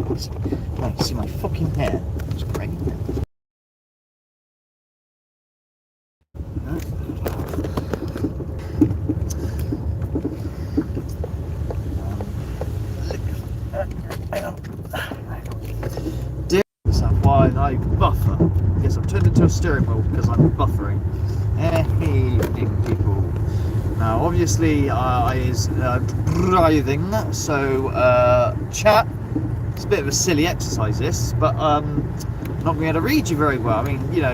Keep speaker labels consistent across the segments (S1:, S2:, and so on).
S1: Oh, you see my fucking hair? It's great. That's why I buffer. Yes, I've turned into a steering wheel because I'm buffering. Evening, people. Now, obviously, I is driving, so chat. It's a bit of a silly exercise, this, but not going to be able to read you very well. I mean, you know,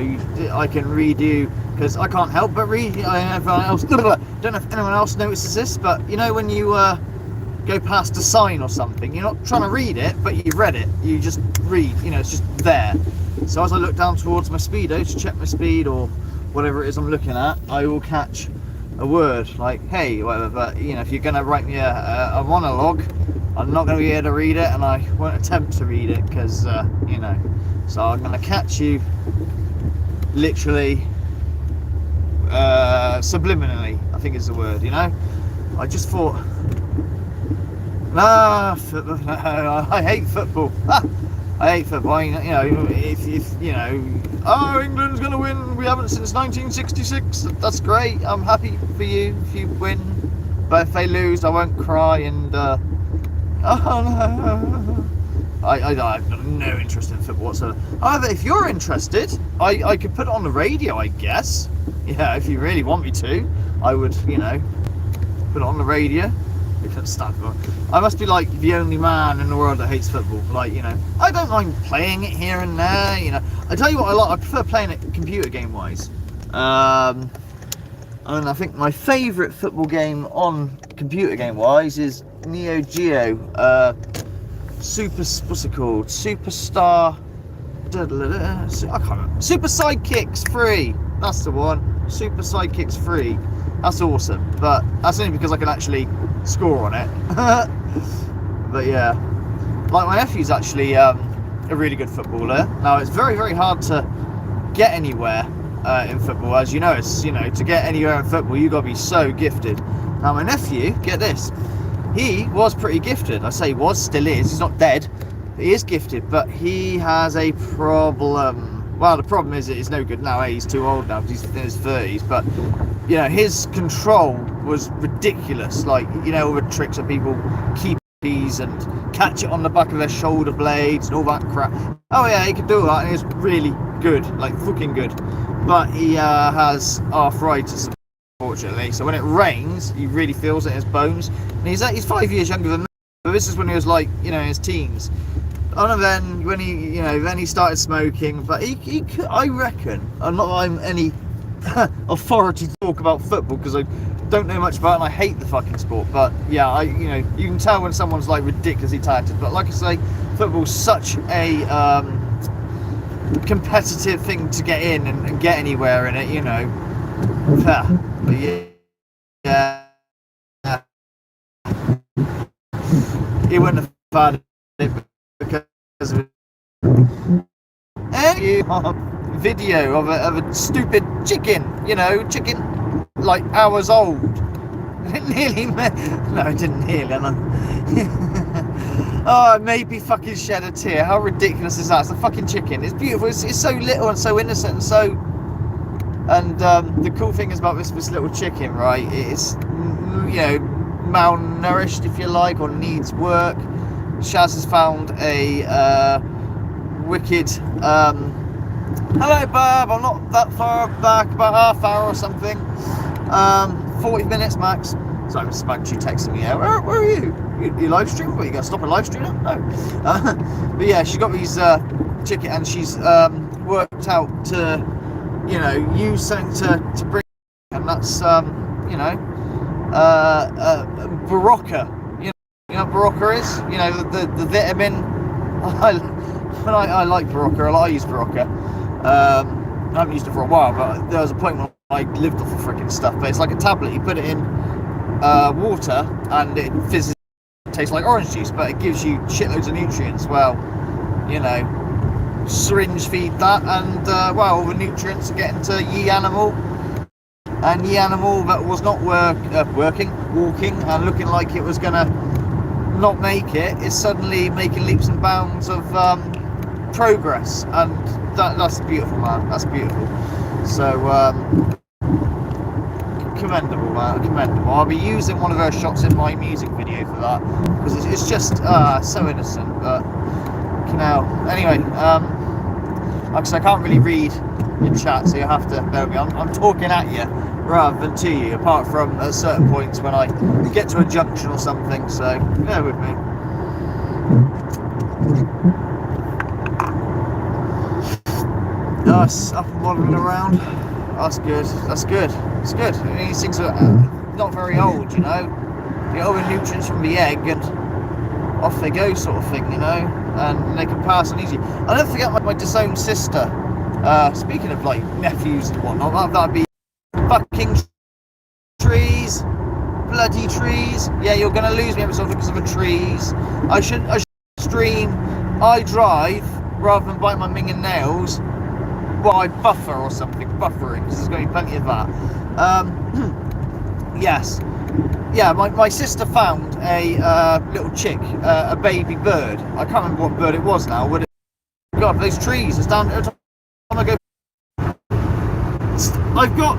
S1: I can read you because I can't help but read. Everyone else, don't know if anyone else notices this, but you know when you go past a sign or something, you're not trying to read it, but you've read it. You just read, you know, it's just there. So as I look down towards my speedo to check my speed or whatever it is I'm looking at, I will catch a word like hey, whatever. But you know, if you're going to write me a monologue, I'm not going to be able to read it, and I won't attempt to read it because you know. So I'm going to catch you literally subliminally, I think is the word. You know, I just thought. I hate football. I hate football. You know, if you know, oh, England's going to win. We haven't since 1966. That's great. I'm happy for you if you win. But if they lose, I won't cry and. Oh no. I have no interest in football whatsoever. However, if you're interested, I could put it on the radio, I guess. Yeah, if you really want me to, I would, you know, put it on the radio. I must be like the only man in the world that hates football. Like, you know, I don't mind playing it here and there. You know, I tell you what I like. I prefer playing it computer game wise. And I think my favourite football game on computer game wise is Neo Geo. What's it called? Superstar. I can't remember. Super Sidekicks 3. That's the one. Super Sidekicks 3. That's awesome. But that's only because I can actually score on it. But yeah, like my nephew's actually a really good footballer. Now it's very, very hard to get anywhere in football, as you know. It's, you know, to get anywhere in football, you got to be so gifted. Now my nephew, get this, he was pretty gifted. I say was, still is. He's not dead. He is gifted, but he has a problem. Well, the problem is it's no good now. He's too old now because he's in his 30s. But you know, his control was ridiculous. Like, you know, all the tricks of people keep these and catch it on the back of their shoulder blades and all that crap. Oh yeah, he could do that, and he's really good, like fucking good. But he has arthritis, unfortunately. So when it rains, he really feels it in his bones. And he's 5 years younger than me. But this is when he was like, you know, in his teens. And then when he, you know, then he started smoking. But he I reckon, I'm not that I'm any authority to talk about football because I don't know much about it and I hate the fucking sport. But yeah, you know, you can tell when someone's like ridiculously talented. But like I say, football's such a competitive thing to get in and get anywhere in it, you know. But yeah, he wouldn't have had it because of any video of a stupid chicken, you know, chicken like hours old. It nearly no, it didn't nearly. Oh, it made me fucking shed a tear. How ridiculous is that? It's a fucking chicken. It's beautiful. It's so little and so innocent and so. And the cool thing is about this little chicken, right? It's, you know, malnourished, if you like, or needs work. Shaz has found a wicked. Hello, Bob. I'm not that far back, about half hour or something. 40 minutes max. Sorry, Mrs. Max, you texting me out. Where are you? You live stream? What, you got to stop a live stream now? No. But yeah, she got these chicken, and she's worked out to, you know, use something to bring, and that's you know, Barocca. You know what Barocca is? You know, the vitamin. I like Barocca a lot. I use Barocca. I haven't used it for a while, but there was a point when I lived off the freaking stuff. But it's like a tablet. You put it in water, and it fizzes. It tastes like orange juice, but it gives you shitloads of nutrients. Well, you know, syringe feed that, and well, all the nutrients are getting to ye animal. And the animal that was not walking and looking like it was gonna not make it is suddenly making leaps and bounds of progress, and that's beautiful, man. That's beautiful. So commendable, man. Commendable. I'll be using one of her shots in my music video for that, because it's just so innocent. But anyway, like I said, I can't really read in chat, so you have to bear with me. I'm talking at you rather than to you, apart from at certain points when I get to a junction or something, so bear with me. Nice, up and waddling around. That's good, that's good, it's good. I mean, these things are not very old, you know. Get all the nutrients from the egg and off they go, sort of thing, you know, and they can pass on easy. I don't forget my disowned sister. Speaking of like nephews and whatnot, that'd be fucking trees, bloody trees. Yeah, you're gonna lose me episode because of the trees. I should stream I drive rather than bite my minging nails. Well, I buffer or something, buffering, because there's going to be plenty of that. Yes. Yeah, my sister found a little chick, a baby bird. I can't remember what bird it was now. Would it? God, those trees. It's down at the time I go. I've got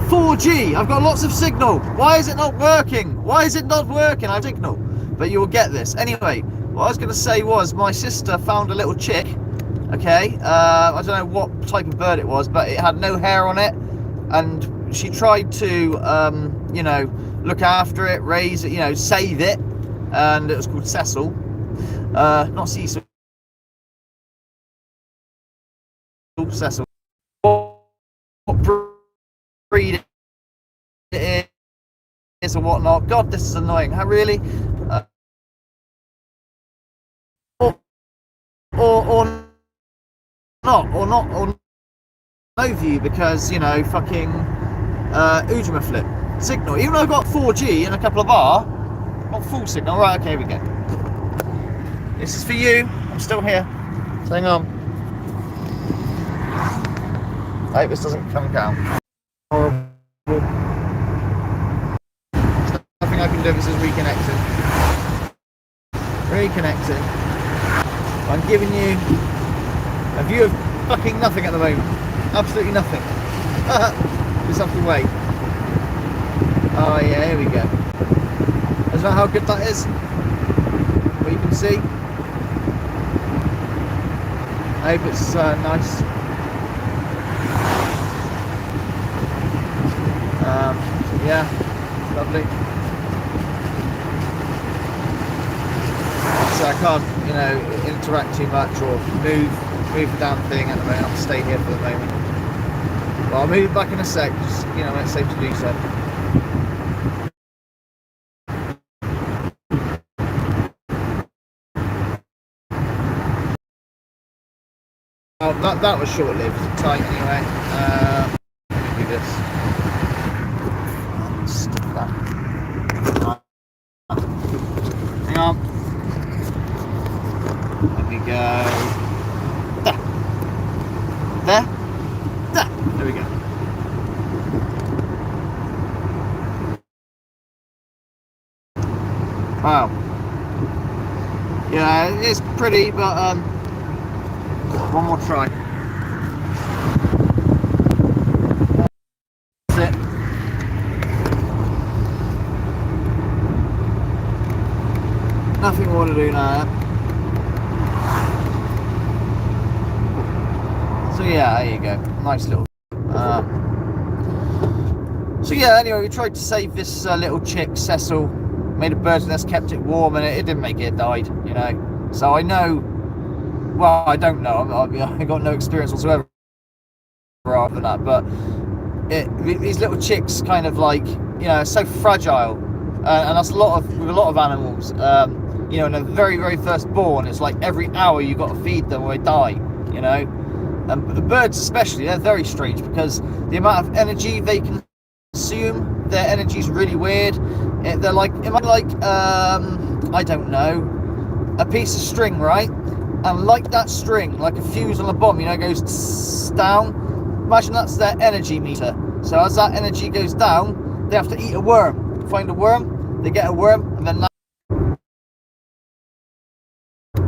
S1: 4G. I've got lots of signal. Why is it not working? Why is it not working? I have signal. But you will get this. Anyway, what I was going to say was my sister found a little chick. Okay, I don't know what type of bird it was, but it had no hair on it, and she tried to, you know, look after it, raise it, you know, save it, and it was called Cecil, not Cecil, Cecil. What breed it is or whatnot. God, this is annoying. How really? Or no view, because, you know, fucking Ujima flip signal. Even though I've got 4G and a couple of R, not full signal. Right, okay, here we go. This is for you. I'm still here. So hang on. I hope this doesn't come down. Horrible. There's nothing I can do. This is reconnecting. Reconnecting. I'm giving you a view of fucking nothing at the moment. Absolutely nothing. Just have to wait. Oh yeah, here we go. Is that how good that is? What you can see? I hope it's nice. Yeah, lovely. So I can't, you know, interact too much or move the damn thing at the moment. I'll stay here for the moment. Well, I'll move back in a sec, just, you know, when it's safe to do so. Oh, that was short-lived. Tight anyway. Let me do this. Stop that. Hang on. There we go. There. There we go. Wow. Yeah, it's pretty, but one more try. That's it. Nothing more to do now. So yeah, there you go. Nice little. So yeah, anyway, we tried to save this little chick, Cecil. Made a bird's nest, kept it warm, and it didn't make it. It died, you know. So I know. Well, I don't know. I got no experience whatsoever after that. But these little chicks, kind of like, you know, so fragile, and that's with a lot of animals. You know, in the very, very first born, it's like every hour you got to feed them or they die. You know, and the birds especially, they're very strange because the amount of energy they consume, their energy is really weird. They're like, I don't know, a piece of string, right? And like that string, like a fuse on a bomb, you know, goes down. Imagine that's their energy meter. So as that energy goes down, they have to eat a worm. Find a worm, they get a worm, and then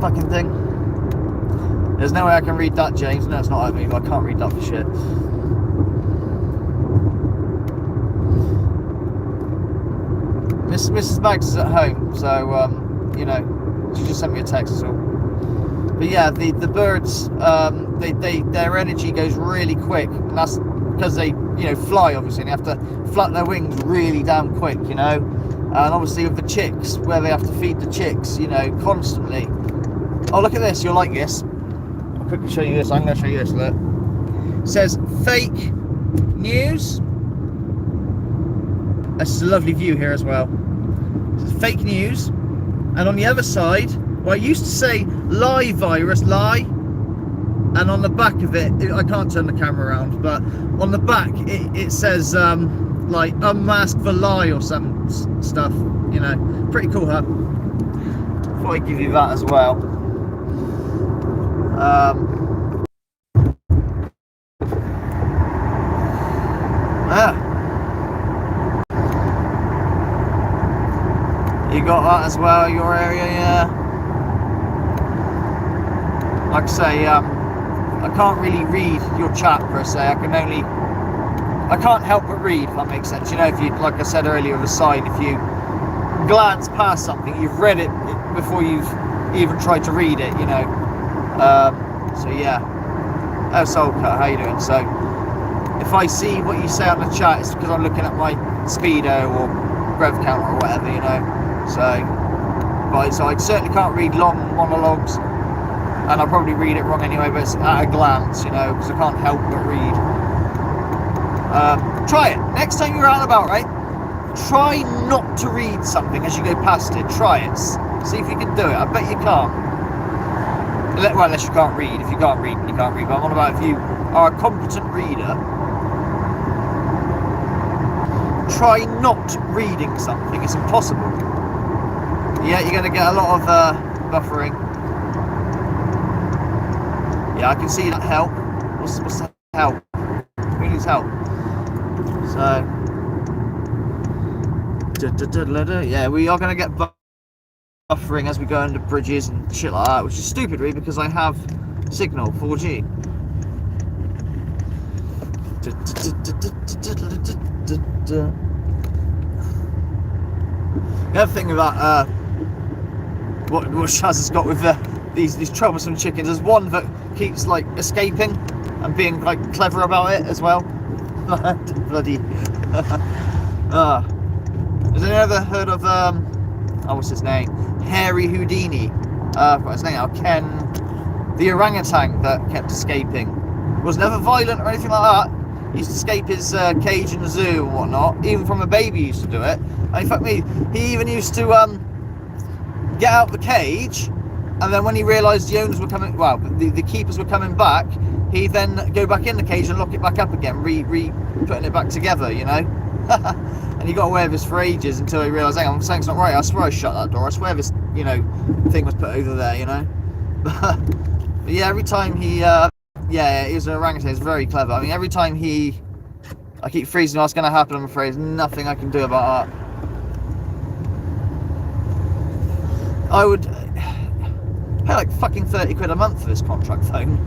S1: fucking thing. There's no way I can read that, James. No, it's not opening. I can't read that for shit. Mrs. Max is at home, so you know, she just sent me a text as well. But yeah, the birds, their energy goes really quick, and that's because they, you know, fly obviously, and they have to flap their wings really damn quick, you know. And obviously with the chicks, where they have to feed the chicks, you know, constantly. Oh, look at this! You'll like this. I'll quickly show you this. I'm going to show you this. Look. It says fake news. This is a lovely view here as well. It says fake news, and on the other side, well, it used to say lie virus, lie, and on the back of it, I can't turn the camera around, but on the back it says like unmasked for lie or some stuff, you know. Pretty cool, huh? Thought I'd give you that as well. You got that as well, your area, yeah. Like I say, I can't really read your chat per se. I can't help but read, if that makes sense. You know, if you, like I said earlier, the sign, if you glance past something, you've read it before you've even tried to read it, you know. So yeah. Oh, Soulcut, how you doing? So, if I see what you say on the chat, it's because I'm looking at my speedo or rev counter or whatever, you know. So I certainly can't read long monologues, and I'll probably read it wrong anyway, but it's at a glance, you know, because I can't help but read. Try it. Next time you're out and about, right? Try not to read something as you go past it. Try it. See if you can do it. I bet you can't. Well, unless you can't read. If you can't read, you can't read. But I'm on about if you are a competent reader. Try not reading something. It's impossible. Yeah, you're going to get a lot of buffering. Yeah, I can see that help. What's the help? Who needs help? So, yeah, we are going to get buffering as we go under bridges and shit like that, which is stupid, really, because I have signal 4G. The other thing about what Shaz has got with these troublesome chickens, there's one that keeps like escaping and being like clever about it as well. Bloody. Has anyone ever heard of what's his name? Hairy Houdini. What's his name now? Ken, the orangutan that kept escaping. Was never violent or anything like that. He used to escape his cage in the zoo and whatnot. Even from a baby, he used to do it. And in fact, he even used to get out the cage, and then when he realised the owners were coming, well, the keepers were coming back, he'd then go back in the cage and lock it back up again, putting it back together, you know. And he got away with this for ages until he realised, hang on, something's not right. I swear I shut that door. I swear this, you know, thing was put over there, you know. But yeah, every time he, yeah, he was an orangutan. He's very clever. I mean, every time I keep freezing what's going to happen, I'm afraid. There's nothing I can do about that. I would pay like fucking 30 quid a month for this contract phone.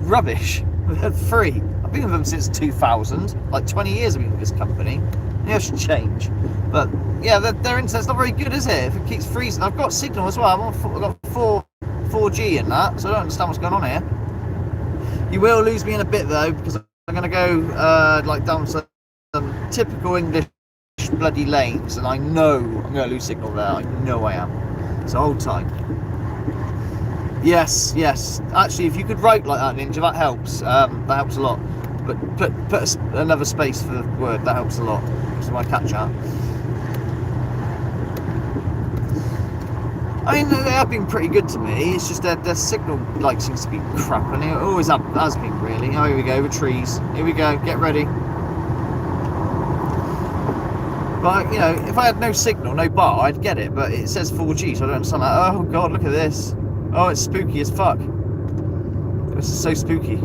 S1: Rubbish. They're free. I've been with them since 2000. Like 20 years I've been with this company. Maybe I should change. But yeah, their internet's not very good, is it? If it keeps freezing. I've got signal as well. I've got 4G in that, so I don't understand what's going on here. You will lose me in a bit though, because I'm going to go like down some typical English bloody lanes, and I know I'm going to lose signal there. I know I am. So hold tight. Yes. Actually, if you could write like that, Ninja, that helps. That helps a lot. But put another space for the word. That helps a lot. That's my catch out. I mean, they have been pretty good to me. It's just their signal like seems to be crap, and it always has been really. Oh, here we go with trees. Here we go. Get ready. But you know, if I had no signal, no bar, I'd get it. But it says 4G, so I don't understand that. Oh god, look at this. Oh, it's spooky as fuck. This is so spooky.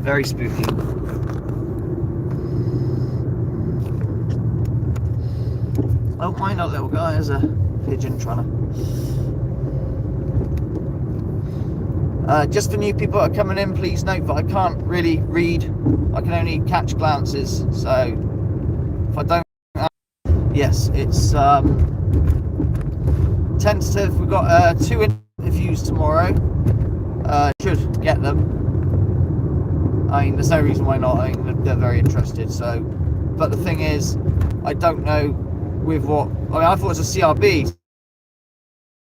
S1: Very spooky. Don't mind that little guy. There's a pigeon trying to... just for new people that are coming in, please note that I can't really read. I can only catch glances. So if I don't... yes, it's tentative. We've got 2 interviews tomorrow. Should get them. I mean, there's no reason why not. I mean, they're very interested. So, but the thing is, I don't know with what. I mean, I thought it was a CRB.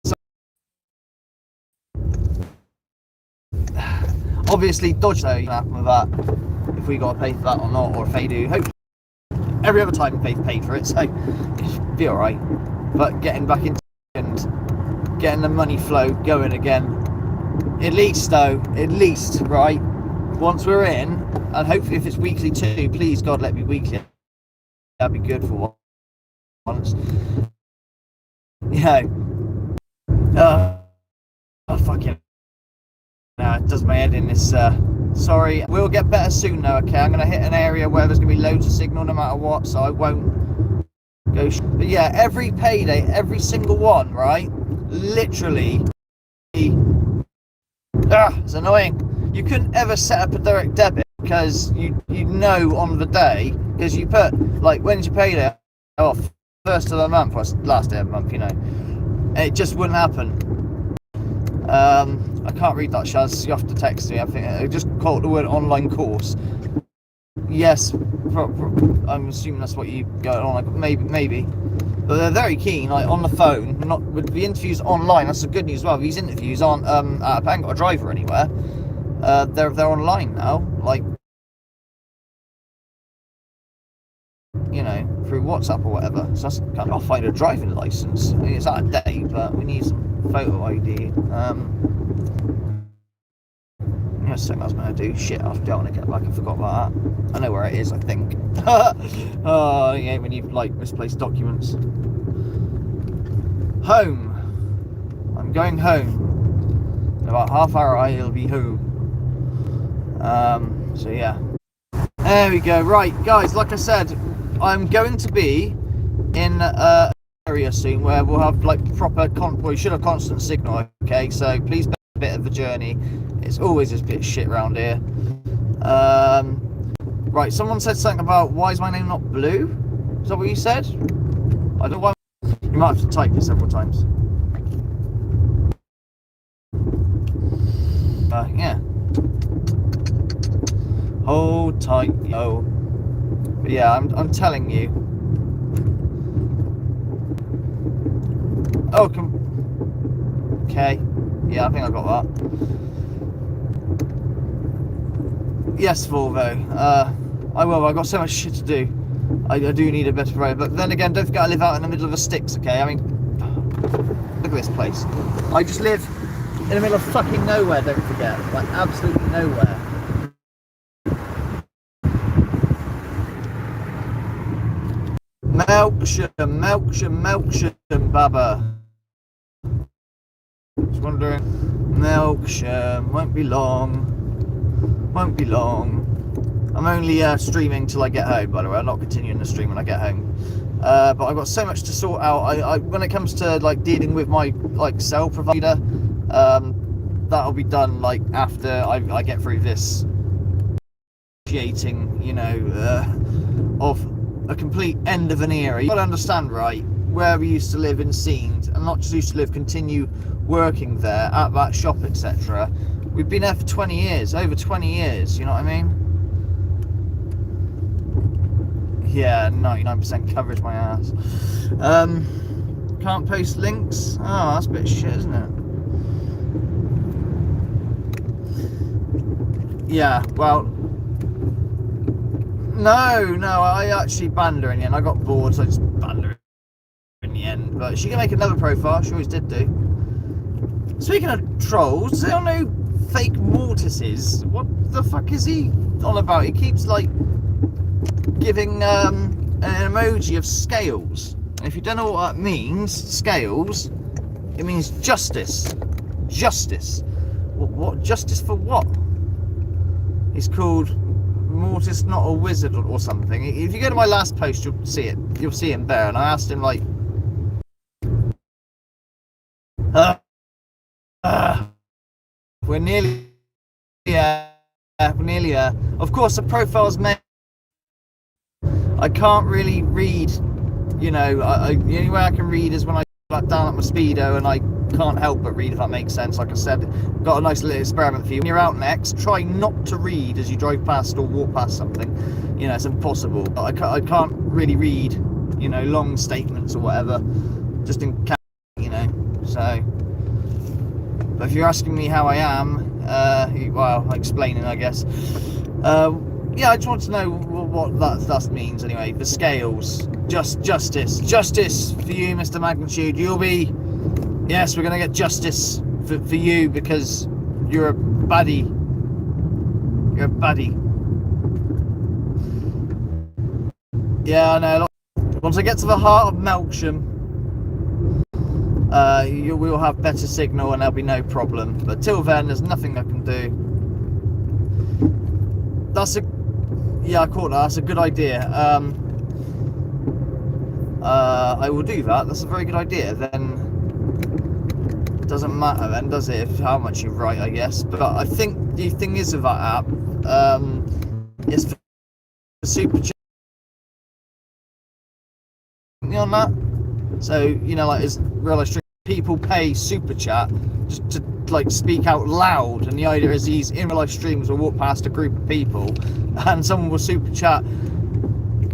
S1: So, obviously, dodge though. You can happen with that if we got to pay for that or not, or if they do. Hopefully, every other time they've paid for it, so it'll be all right. But getting back into and getting the money flow going again. At least, right? Once we're in, and hopefully if it's weekly too, please God let me weekly. That'd be good for once. Yeah. Fucking. It does my head in this. Sorry. We'll get better soon though, okay? I'm going to hit an area where there's going to be loads of signal no matter what, so I won't go. But yeah, every payday, every single one, right? Literally. It's annoying. You couldn't ever set up a direct debit because you know on the day, because you put, like, when's your payday? Oh, first of the month, or last day of the month, you know. And it just wouldn't happen. I can't read that, Shaz. You have to text me. I think I just call it the word online course. Yes, I'm assuming that's what you got on. Like, maybe. But they're very keen, like on the phone, not with the interviews online. That's the good news as well. These interviews aren't. I haven't got a driver anywhere. They're online now, like, you know, through WhatsApp or whatever. So that's kind of, I'll find a driving license. I mean, it's out of date, but we need some photo ID. That's something I was going to do. Shit, I don't want to get back. I forgot about that. I know where it is, I think. Oh, yeah, when you like misplaced documents. Home. I'm going home. In about half hour, I'll be home. So yeah. There we go. Right, guys. Like I said, I'm going to be in an area soon where we'll have like proper. We should have constant signal. Okay, so please bear a bit of the journey. It's always a bit shit around here. Right, someone said something about why is my name not blue? Is that what you said? I don't know why. You might have to type it several times. Yeah. Hold tight, yo. But yeah, I'm telling you. Oh, okay. Yeah, I think I got that. Yes, Volvo. I will. I've got so much shit to do. I do need a better road. But then again, don't forget I live out in the middle of the sticks, okay? I mean, look at this place. I just live in the middle of fucking nowhere, don't forget. Like, absolutely nowhere. Melksham, Baba. Just wondering. Melksham, won't be long. I'm only streaming till I get home, by the way. I'm not continuing the stream when I get home. But I've got so much to sort out. I when it comes to like dealing with my like cell provider, that'll be done like after I get through this creating, you know, of a complete end of an era. You gotta understand, right, where we used to live in Scenes, and not just used to live, continue working there at that shop, etc. We've been there for 20 years, over 20 years, you know what I mean? Yeah, 99% coverage, my ass. Can't post links? Oh, that's a bit shit, isn't it? Yeah, well, no, I actually banned her in the end. I got bored, so I just banned her in the end. But she can make another profile, she always did do. Speaking of trolls, does anyone know fake mortises? What the fuck is he on about? He keeps like giving an emoji of scales. And if you don't know what that means, scales, it means justice. Justice. What justice for what? It's called Mortis Not a Wizard or something. If you go to my last post, you'll see it. You'll see him there. And I asked him like, we're nearly of course the profile's made. I can't really read, you know, the only way I can read is when I back down at my speedo, and I can't help but read, if that makes sense. Like I said, got a nice little experiment for you. When you're out next, try not to read as you drive past or walk past something. You know, it's impossible. I can't really read, you know, long statements or whatever, just in case, you know. So, but if you're asking me how I am, well, explaining, I guess. Yeah, I just want to know what that means anyway. The scales, justice for you, Mr. Magnitude. You'll be, yes, we're gonna get justice for you because you're a baddie. You're a baddie. Yeah, I know. Once I get to the heart of Melksham, we will have better signal and there'll be no problem. But till then, there's nothing I can do. Yeah, I caught that. That's a good idea. I will do that. That's a very good idea. Then it doesn't matter then, does it? How much you write, I guess. But I think the thing is with that app, it's for super chat on that. So you know, like it's real life stream, people pay super chat just to like speak out loud, and the idea is these in real life streams will walk past a group of people and someone will super chat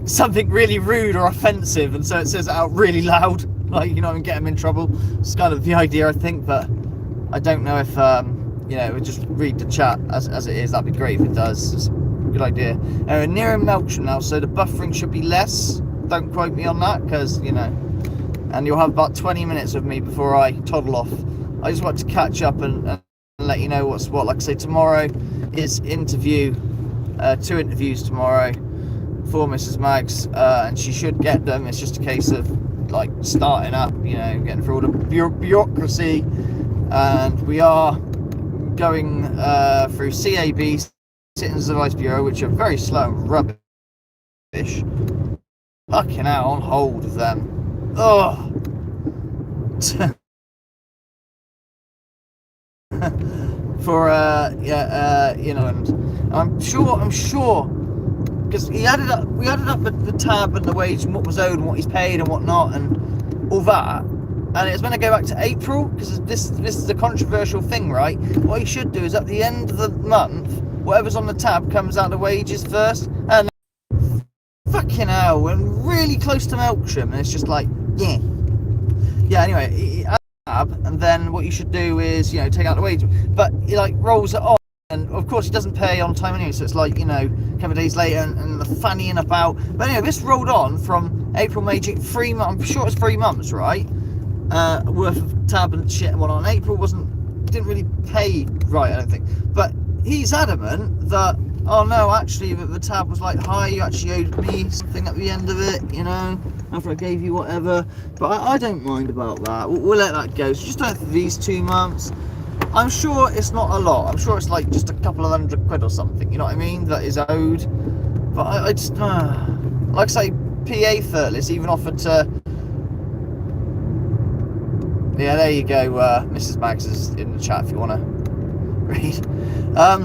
S1: something really rude or offensive, and so it says it out really loud, like, you know, and get them in trouble. It's kind of the idea, I think, but I don't know if you know, we just read the chat as it is. That'd be great if it does. It's a good idea. We're near Melksham now, so the buffering should be less. Don't quote me on that, because, you know, and you'll have about 20 minutes of me before I toddle off. I just want to catch up and let you know what's what. Like I say, tomorrow is interview, 2 interviews tomorrow for Mrs. Maggs, and she should get them. It's just a case of like starting up, you know, getting through all the bureaucracy, and we are going through CAB, Citizens Advice Bureau, which are very slow and rubbish. Fucking hell, on hold with them. Oh. For you know, and I'm sure because we added up the tab and the wage and what was owed and what he's paid and whatnot and all that, and it's going to go back to April, because this is a controversial thing, right? What he should do is at the end of the month, whatever's on the tab comes out the wages first. And fucking hell, we're really close to Melksham, and it's just like, yeah. Anyway, and then what you should do is, you know, take out the wage, but he like rolls it on, and of course he doesn't pay on time anyway, so it's like, you know, a couple of days later, and the fannying about. But anyway, this rolled on from April, May, June, 3 months. I'm sure it's 3 months, right? Worth of tab and shit and whatnot. April didn't really pay right, I don't think. But he's adamant that, oh no, actually the tab was like, hi, you actually owed me something at the end of it, you know, after I gave you whatever. But I don't mind about that. We'll let that go. So just do it for these 2 months. I'm sure it's not a lot. I'm sure it's like just a couple of £100 or something, you know what I mean, that is owed. But I just, like I say, PA Thurlis even offered to, yeah, there you go, Mrs. Maggs is in the chat if you want to read. PA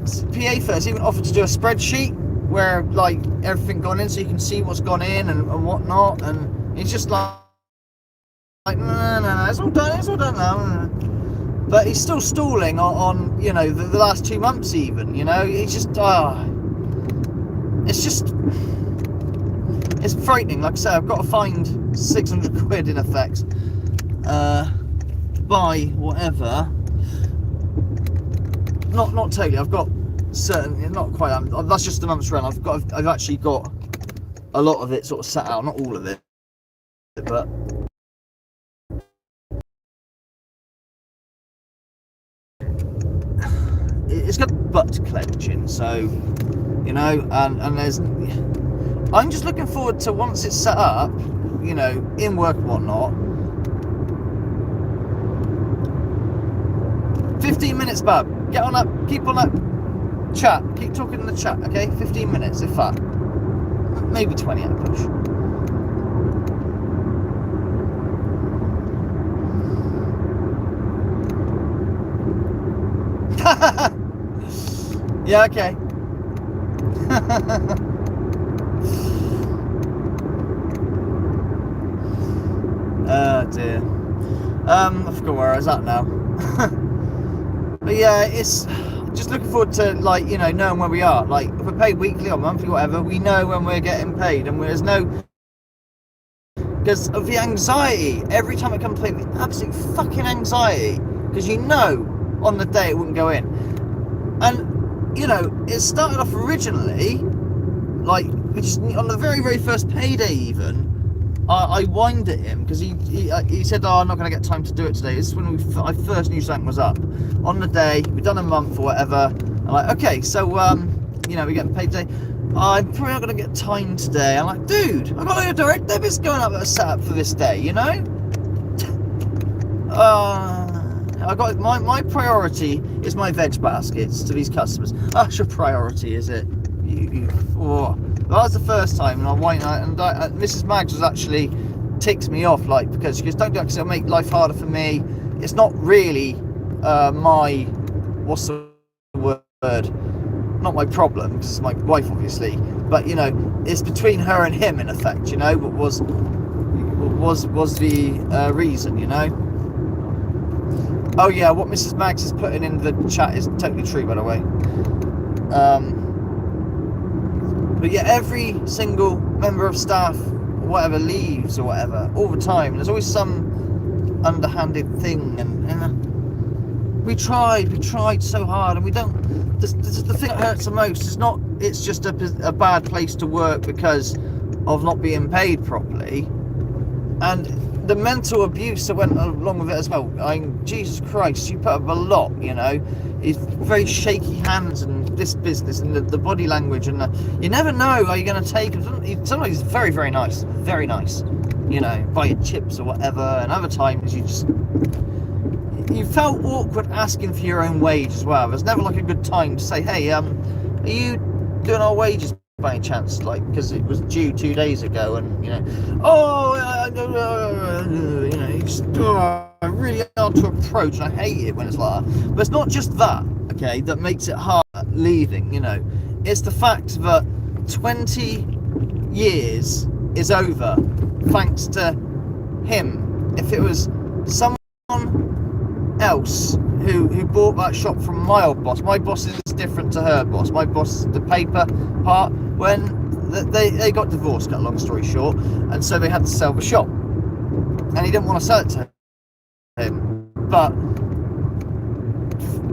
S1: Thurlis even offered to do a spreadsheet where like everything gone in, so you can see what's gone in and whatnot, and it's just like no, it's all done now. But he's still stalling on you know, the last 2 months even, you know. He's just it's frightening. Like I said, I've got to find £600 in effect, buy whatever. Not totally. I've got certain, not quite. That's just a month's run. I've actually got a lot of it sort of set out, not all of it, but it's got butt clenching. So, you know, and there's. I'm just looking forward to once it's set up, you know, in work and whatnot. 15 minutes, bub. Get on up. Keep on up. Chat. Keep talking in the chat, okay? 15 minutes, if that. Maybe 20 at a push. Yeah, okay. Oh dear. I forgot where I was at now. But yeah, it's just looking forward to, like, you know, knowing where we are. Like, if we're paid weekly or monthly, whatever, we know when we're getting paid, and there's no, because of the anxiety every time it comes to pay, the absolute fucking anxiety, because you know on the day it wouldn't go in. And you know, it started off originally, like, just on the very, very first payday even, I whined at him because he said, "Oh, I'm not going to get time to do it today." This is when I first knew something was up. On the day, we'd done a month or whatever. I'm like, okay, so you know, we're getting paid today. I'm probably not going to get time today. I'm like, dude, I've got a direct debits going up that are set up for this day, you know? I got my priority is my veg baskets to these customers. That's your priority, is it? Oh. That was the first time, and Mrs. Maggs was actually ticks me off, like, because she goes, "Don't do it because it'll make life harder for me." It's not really my, what's the word? Not my problem, because it's my wife, obviously. But you know, it's between her and him, in effect. You know, what was the reason? You know. Oh yeah, what Mrs. Maggs is putting in the chat is totally true, by the way. But yeah, every single member of staff, or whatever, leaves or whatever, all the time. There's always some underhanded thing, and we tried so hard, and we don't. The thing that hurts the most is not. It's just a bad place to work because of not being paid properly, and the mental abuse that went along with it as well. Jesus Christ, you put up a lot, you know. It's very shaky hands and this business and the body language, and you never know how you're going to take him. Sometimes he's very, very nice, you know, buy your chips or whatever, and other times you felt awkward asking for your own wage as well. There's never like a good time to say, "Hey, are you doing our wages by any chance?" Like, because it was due 2 days ago, and you know, you know, you just really hard to approach, and I hate it when it's like that. But it's not just that, okay, that makes it hard leaving. You know, it's the fact that 20 years is over thanks to him. If it was someone else who bought that shop from my old boss, my boss is different to her boss. My boss is the paper part. When they got divorced, cut a long story short, and so they had to sell the shop, and he didn't want to sell it to him, but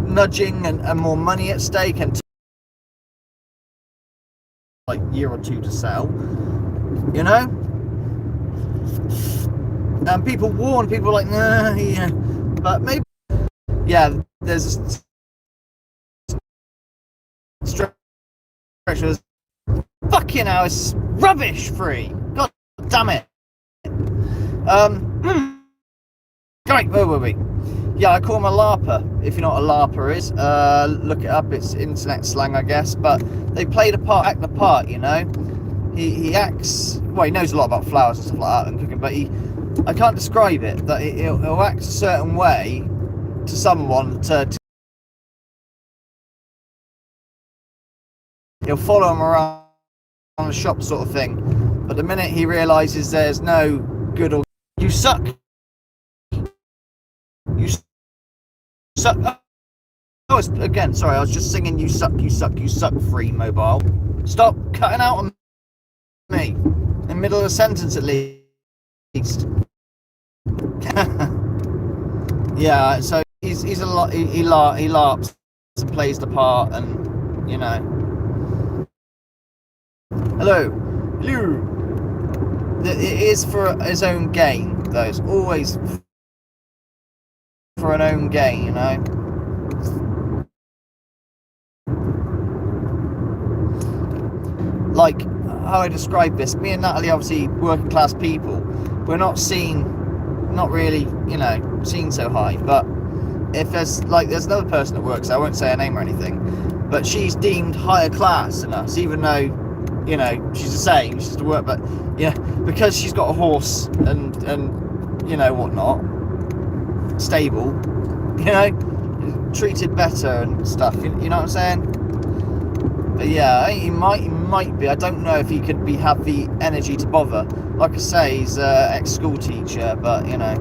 S1: nudging and more money at stake, and like a year or two to sell, you know. And people warn people like, nah, yeah, but maybe, yeah, there's a stretch. Fucking hell, it's rubbish free. God damn it. Right, wait. Yeah, I call him a LARPer. If you know what a LARPer is, look it up. It's internet slang, I guess. But they play the part, act the part, you know. He acts, well, he knows a lot about flowers and stuff like that and cooking, but I can't describe it. That he'll act a certain way to someone to he'll follow him around on the shop, sort of thing. But the minute he realises there's no good or you suck. You suck. Oh, again, sorry, I was just singing you suck, free mobile. Stop cutting out on me. In the middle of a sentence, at least. Yeah, so he's a lot, he larps and plays the part, and, you know. Hello. It is for his own gain, though. It's always for an own gain, you know. Like how I describe this, me and Natalie, obviously working class people, we're not really, you know, seen so high, but if there's another person that works there, I won't say her name or anything, but she's deemed higher class than us, even though, you know, she's the same, she's to work, but yeah, because she's got a horse and you know whatnot, stable, you know, treated better and stuff. You know what I'm saying? But yeah, he might be. I don't know if he could have the energy to bother. Like I say, he's an ex-school teacher, but you know.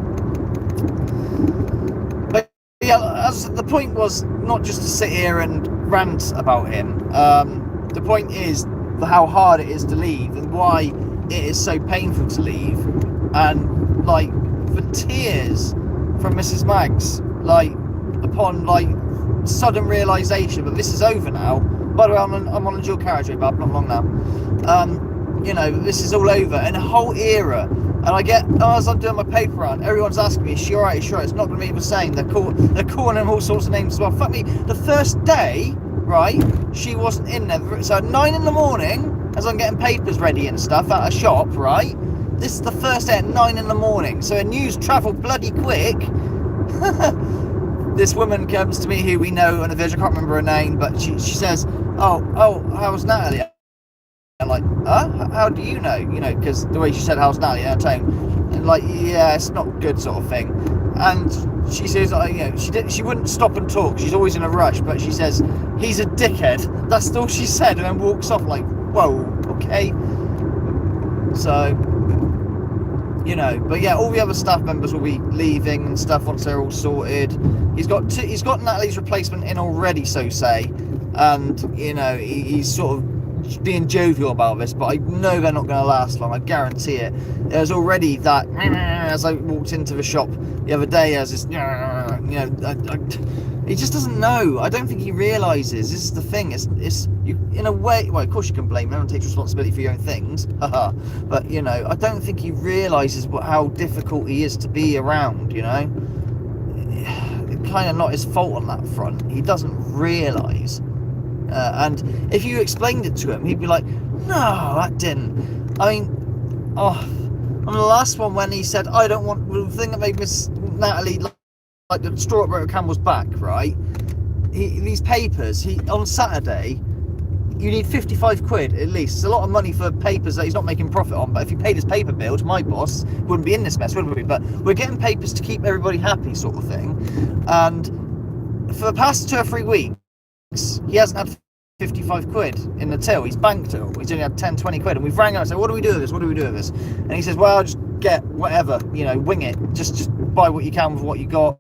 S1: But yeah, as the point was not just to sit here and rant about him. The point is how hard it is to leave and why it is so painful to leave, and like the tears from Mrs. Maggs, like upon like sudden realisation that this is over now. By the way, I'm on a dual carriageway, but not long now. You know, this is all over, and a whole era. And I get, as I'm doing my paper round, everyone's asking me, is she alright? Is she alright? It's not going to be the same. They're calling him all sorts of names as well. Fuck me. The first day, right, she wasn't in there. So at 9 in the morning, as I'm getting papers ready and stuff at a shop, right? This is the first day at 9 in the morning. So news travelled bloody quick. This woman comes to me who we know on a village, I can't remember her name, but she says, oh, how's Natalie? I'm like, huh? How do you know? You know, because the way she said, how's Natalie, in her tone, and like, yeah, it's not good sort of thing. And she says, you know, she wouldn't stop and talk. She's always in a rush, but she says, he's a dickhead. That's all she said, and then walks off like, whoa, okay. So, you know, but yeah, all the other staff members will be leaving and stuff once they're all sorted. He's got Natalie's replacement in already, so say, and you know, he's sort of being jovial about this, but I know they're not going to last long. I guarantee it. There's already that as I walked into the shop the other day, as this, you know, he just doesn't know. I don't think he realises. This is the thing. It's you, in a way. Well, of course you can blame him. Everyone takes responsibility for your own things. But you know, I don't think he realises how difficult he is to be around. You know, kind of not his fault on that front. He doesn't realise. And if you explained it to him, he'd be like, no, that didn't. I mean, on the last one when he said, I don't want, the thing that made Miss Natalie like the straw that broke Campbell's back, right? These papers, on Saturday, you need 55 quid at least. It's a lot of money for papers that he's not making profit on, but if he paid his paper bill to my boss, wouldn't be in this mess, would we? But we're getting papers to keep everybody happy, sort of thing. And for the past 2 or 3 weeks, he hasn't had 55 quid in the till. He's banked it all. He's only had 10, 20 quid. And we've rang out and said, what do we do with this? What do we do with this? And he says, well, just get whatever, you know, wing it. Just buy what you can with what you got.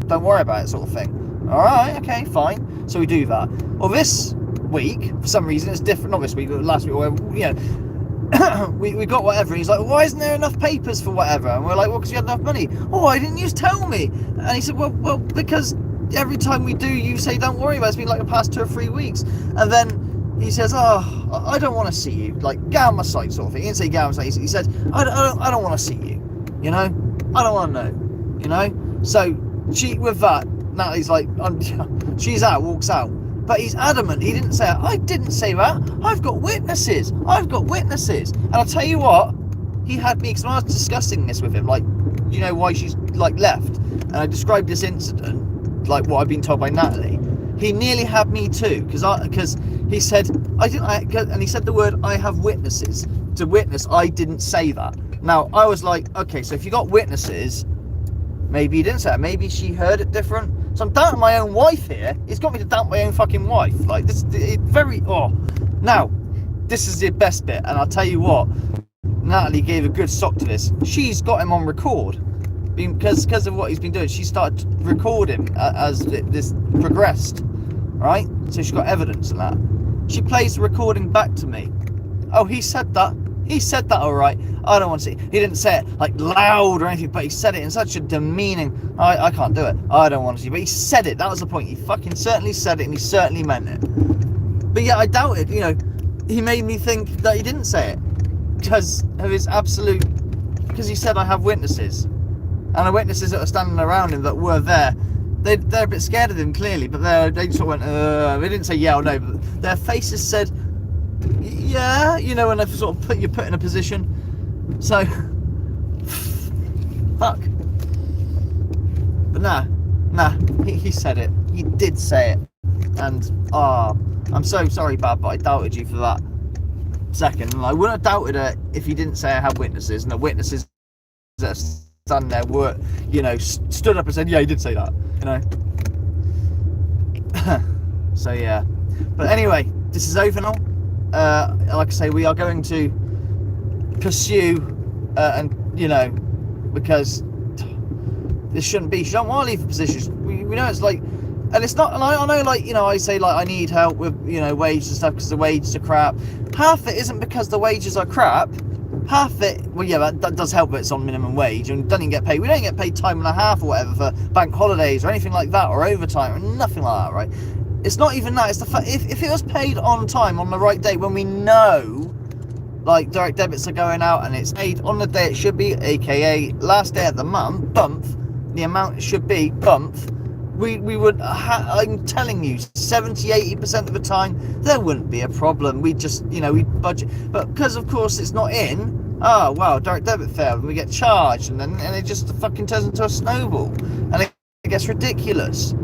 S1: Don't worry about it, sort of thing. All right, okay, fine. So we do that. Well, this week, for some reason, it's different. Not this week, but last week, or you know, we got whatever. And he's like, why isn't there enough papers for whatever? And we're like, well, because you had enough money. Oh, why didn't you tell me? And he said, well, because every time we do, you say don't worry about it. It's been like the past 2 or 3 weeks. And then he says, oh, I don't want to see you, like, get out of my sight, sort of thing. He didn't say get out of my sight. He said, I don't want to see you, you know, I don't want to know, you know. So with that, Natalie's like, she's out, walks out, but he's adamant he didn't say that. I didn't say that. I've got witnesses. And I'll tell you what, he had me, because when I was discussing this with him, like, you know why she's like left, and I described this incident like what I've been told by Natalie, he nearly had me too, because he said and he said the word, I have witnesses to witness I didn't say that. Now I was like, okay, so if you got witnesses, maybe he didn't say that, maybe she heard it different. So I'm doubting my own wife here. He's got me to doubt my own fucking wife. Like, this very now this is the best bit, and I'll tell you what, Natalie gave a good sock to this. She's got him on record. Because of what he's been doing, she started recording as this progressed, right? So she's got evidence of that. She plays the recording back to me. Oh, he said that, all right. I don't want to see it. He didn't say it like loud or anything, but he said it in such a demeaning, I can't do it, I don't want to see it. But he said it. That was the point. He fucking certainly said it, and he certainly meant it. But yeah, I doubted, you know, he made me think that he didn't say it because of his absolute, because he said I have witnesses. And the witnesses that were standing around him that were there, they're a bit scared of him, clearly, but they sort of went, they didn't say yeah or no, but their faces said, yeah, you know, when they've sort of put in a position. So, fuck. But nah, Nah, he said it. He did say it. And, I'm so sorry, Bab, but I doubted you for that second. And I wouldn't have doubted it if he didn't say I had witnesses, and the witnesses that stand there were, stood up and said, yeah, he did say that, So, yeah. But anyway, this is over now. Like I say, we are going to pursue, because this shouldn't be. She don't want to leave the positions. We know it's like, and it's not. And I know, I say I need help with wages and stuff because the wages are crap. Half it isn't because the wages are crap. Half it, well, yeah, that does help. But it's on minimum wage and doesn't get paid. We don't get paid time and a half or whatever for bank holidays or anything like that, or overtime or nothing like that, right? It's not even that. It's the fact if it was paid on time on the right day when we know, like, direct debits are going out and it's paid on the day it should be, aka last day of the month, the amount it should be, we would, I'm telling you, 70-80% of the time, there wouldn't be a problem. We just, we'd budget. But because, of course, it's not in, direct debit failed, and we get charged, and it just fucking turns into a snowball. And it gets ridiculous,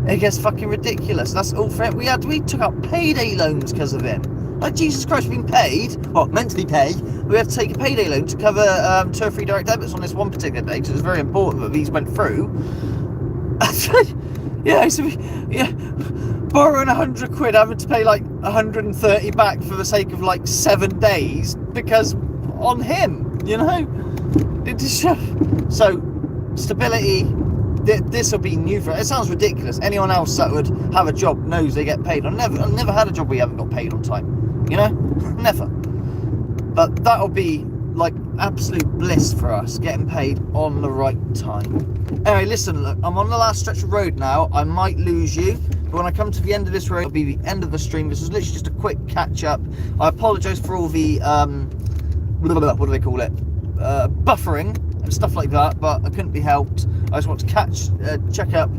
S1: It gets fucking ridiculous. That's all for it. We took out payday loans because of him. Like, Jesus Christ, we've been paid, meant to be paid. We have to take a payday loan to cover 2 or 3 direct debits on this one particular day, because it's very important that these went through. Borrowing 100 quid, having to pay like 130 back for the sake of like 7 days, because on him, So, stability. This will be new for it. It sounds ridiculous. Anyone else that would have a job knows they get paid. I've never had a job where you haven't got paid on time. Never. But that'll be like absolute bliss for us, getting paid on the right time. Anyway, listen, look, I'm on the last stretch of road now. I might lose you, but when I come to the end of this road, it'll be the end of the stream. This is literally just a quick catch up. I apologise for all the what do they call it? Buffering and stuff like that, but I couldn't be helped. I just want to check up,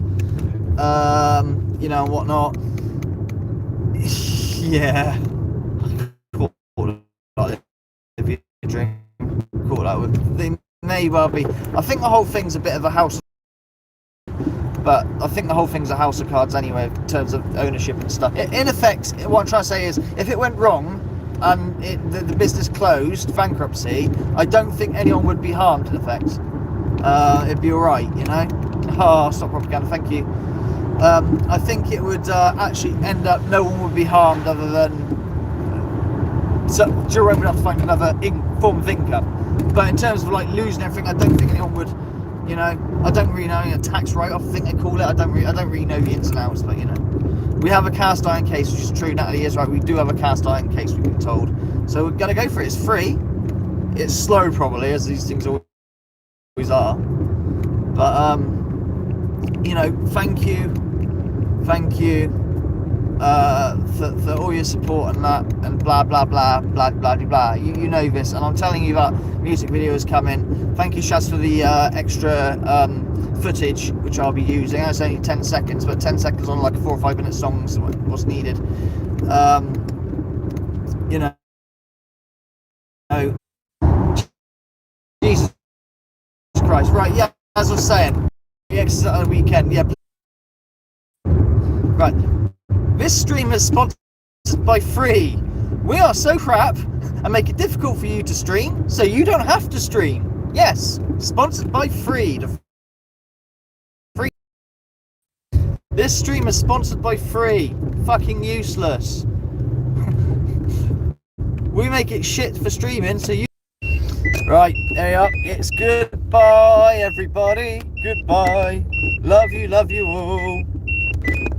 S1: and whatnot. Yeah. Drink. Caught that with. They may well be. I think the whole thing's a bit of a house, but I think the whole thing's a house of cards anyway in terms of ownership and stuff. In effect, what I'm trying to say is, if it went wrong and the business closed, bankruptcy, I don't think anyone would be harmed. In effect, it'd be all right, Oh, stop propaganda. Thank you. I think it would actually end up no one would be harmed other than. So Jerome would have to find another form of income. But in terms of like losing everything, I don't think anyone would, I don't really know, a tax write-off, I think they call it. I don't really know the ins and outs, but we have a cast iron case, which is true. Natalie is right. We do have a cast iron case, we've been told. So we're gonna go for it. It's free. It's slow, probably, as these things always are. But thank you. For all your support and that, and blah blah blah blah blah blah. You know this, and I'm telling you that music video is coming. Thank you, Shaz, for the extra footage which I'll be using. It's only 10 seconds, but 10 seconds on like a 4 or 5 minute song is what's needed. Jesus Christ, right? Yeah, as I was saying, the exercise on the weekend. Yeah, right. This stream is sponsored by Free. We are so crap and make it difficult for you to stream, so you don't have to stream. Yes, sponsored by Free. Free. This stream is sponsored by Free. Fucking useless. We make it shit for streaming, so you. Right, there you are. It's goodbye, everybody. Goodbye. Love you all.